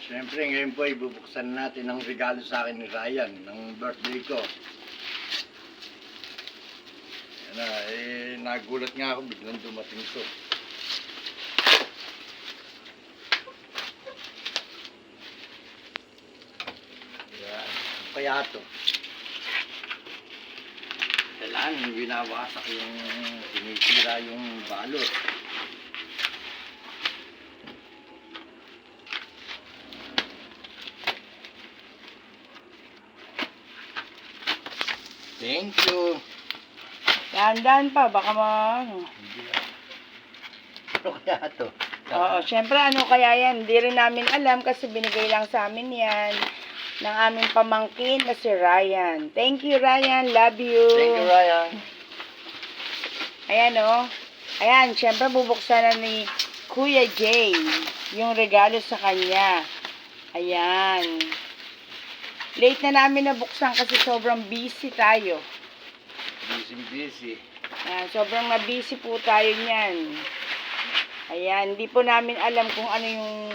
Siyempre, ngayon po ay bubuksan natin ang regalo sa akin ni Ryan ng birthday ko. Yan na, nagulat nga ako, biglang dumating to. Yan, ano kaya to? Kailangan binawasak yung sinisira yung balot. Thank you. Dahan-dahan pa, baka ano kaya to? Oo, syempre ano kaya yan, hindi rin namin alam kasi binigay lang sa amin yan ng aming pamangkin na si Ryan. Thank you, Ryan. Love you. Thank you, Ryan. Ayan o. Ayan, syempre bubuksan na ni Kuya Jay yung regalo sa kanya. Ayan. Late na namin nabuksan kasi sobrang busy tayo. Busy. Ayan, sobrang na-busy po tayo niyan. Ayan, hindi po namin alam kung ano yung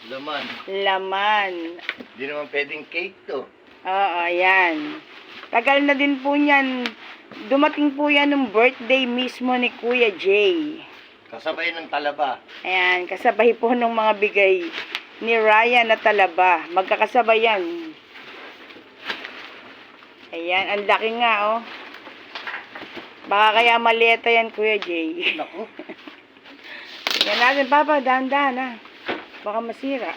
laman. Hindi naman pwedeng cake to. Oo, ayan. Tagal na din po niyan. Dumating po yan ng birthday mismo ni Kuya Jay. Kasabay ng talaba. Ayan, kasabay po ng mga bigay ni Ryan na talaba. Magkakasabay yan. Ayan, ang laki nga, oh. Baka kaya maleta yan, Kuya Jay. Naku. Yan natin, Papa, dahan-dahan, ha. Baka masira.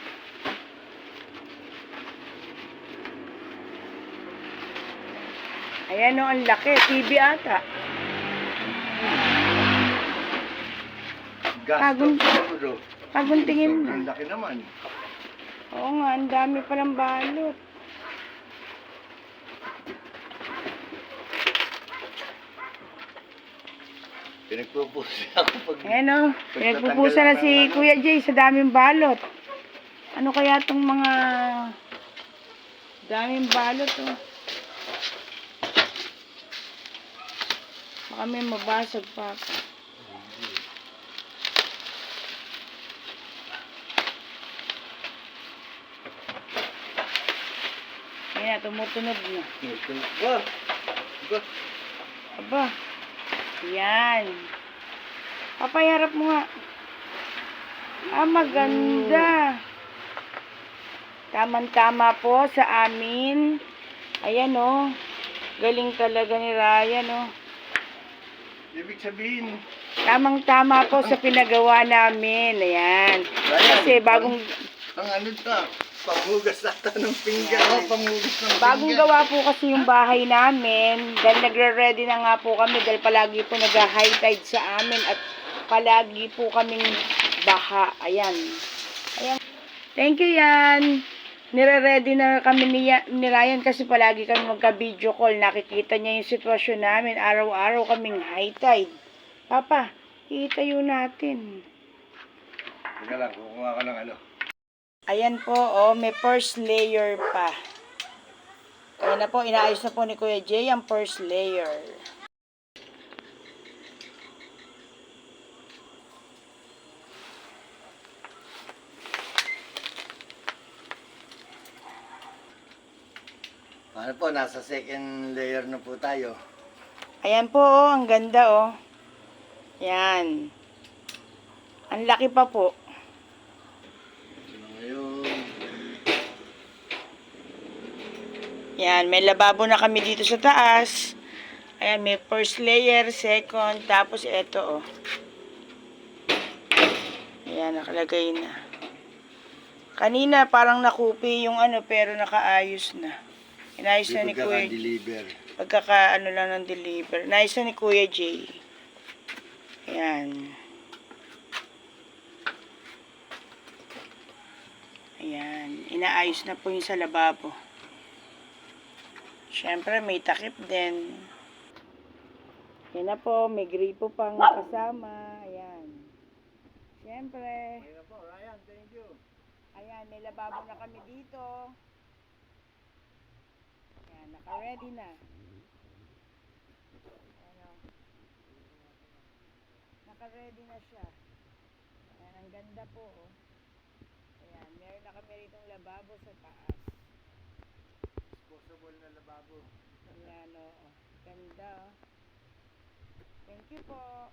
Ayan, oh, ang laki. TV ata. Pagong tingin mo. Ang laki naman. Oo nga, ang dami palang balot. Pinagpupusa ako pag... Ayan o, pinagpupusa na si Kuya Jay sa daming balot. Ano kaya tong mga daming balot o? Baka may mabasag pa ako. Ayan na, tumutunog na. Aba. Yan. Papayarap mo nga. Ah, maganda. Tama-tama po sa amin. Ayan o. Galing talaga ni Ryan o. Ibig sabihin. Tamang-tama po sa pinagawa namin. Ayan. Kasi bagong... Ang ano ta? Panghugas ata ng pinggan. Oh, panghugas ng pinggan. Bagong gawa po kasi yung bahay namin. Dahil nagre-ready na nga po kami. Dahil palagi po nag-high tide sa amin. At palagi po kaming baha. Ayan. Ayan. Thank you, yan. Nire-ready na kami ni Ryan kasi palagi kami magka-video call. Nakikita niya yung sitwasyon namin. Araw-araw kaming high tide. Papa, itayo natin. Teka lang, kukuha ka ng ano. Ayan po, oh, may first layer pa. Ayan na po, inaayos na po ni Kuya Jay ang first layer. Ano po, nasa second layer na po tayo. Ayan po, oh, ang ganda, oh. Ayan. Ang laki pa po. Yan, may lababo na kami dito sa taas. Ayan, may first layer, second, tapos ito, oh. Ayan, nakalagay na. Kanina, parang nakupi yung ano, pero nakaayos na. Inayos na ni Kuya Jay. Pagkaka-ano lang ng deliver. Inayos na ni Kuya Jay. Ayan. Ayan, inaayos na po yung sa lababo. Siyempre, may takip din. Yan na po, may gripo pang kasama. Ayan. Siyempre. Ayan po, Ryan, thank you. Ayan, may lababo na kami dito. Ayan, naka-ready na. Ayan o. Naka-ready na siya. Ayan, ang ganda po. Oh. Ayan, meron na kami rito ako sa taas. Disposable na lababo. Ayan, oo. Ganda. Thank you po.